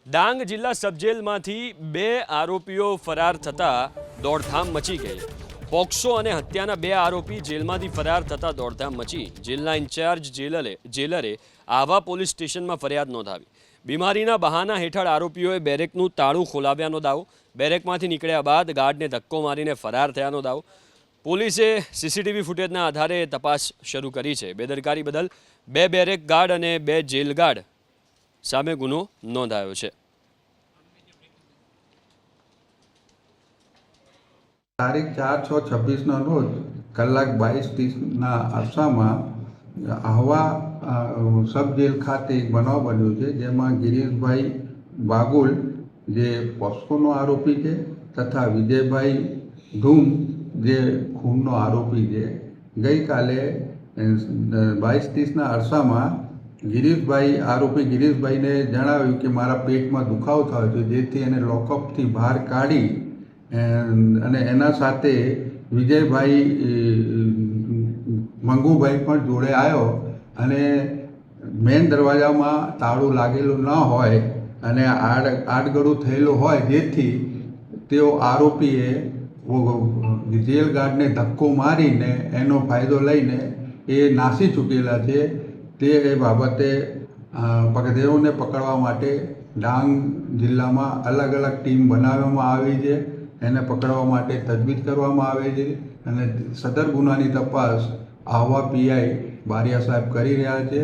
ડાંગ જિલ્લા સબજેલમાંથી 2 આરોપીઓ ફરાર થતા દોડધામ મચી ગઈ। પોક્સો અને હત્યાના 2 આરોપી જેલમાંથી ફરાર થતા દોડધામ મચી। જેલના ઇન્ચાર્જ જેલરે આવા પોલીસ સ્ટેશનમાં ફરિયાદ નોંધાવી। બીમારીના બહાના હેઠળ આરોપીઓએ બેરેકનું તાળું ખોલાવ્યાનો દાવો। બેરેકમાંથી નીકળ્યા બાદ ગાર્ડને ધક્કો મારીને ફરાર થયાનો દાવો। પોલીસે સીસીટીવી ફૂટેજના આધારે તપાસ શરૂ કરી છે। બેદરકારી બદલ 2 બેરેક ગાર્ડ અને 2 જેલ ગાર્ડ સામે ગુનો નોંધાયો છે। તારીખ 4/6/26 રોજ કલાક 22:30 અરસામાં આહવા સબ જેલ ખાતે એક બનાવ બન્યો છે, જેમાં ગિરીશભાઈ બાગુલ જે પોસ્કોનો આરોપી છે તથા વિજયભાઈ ધૂમ જે ખૂનનો આરોપી છે। ગઈકાલે 22:30 અરસામાં આરોપી ગિરીશભાઈને જણાવ્યું કે મારા પેટમાં દુખાવો થયો છે, જેથી એને લોકઅપથી બહાર કાઢી અને એના સાથે વિજયભાઈ મંગુભાઈ પણ જોડે આવ્યો અને મેન દરવાજામાં તાળું લાગેલું ન હોય અને આડગળું થયેલું હોય, જેથી તેઓ આરોપીએ જેલ ગાર્ડને ધક્કો મારીને એનો ફાયદો લઈને એ નાસી ચૂકેલા છે। તે બાબતે તેઓને પકડવા માટે ડાંગ જિલ્લામાં અલગ અલગ ટીમ બનાવવામાં આવી છે। એને પકડવા માટે તજવીજ કરવામાં આવે છે અને સદર ગુનાની તપાસ આહવા પીઆઈ બારિયા સાહેબ કરી રહ્યા છે।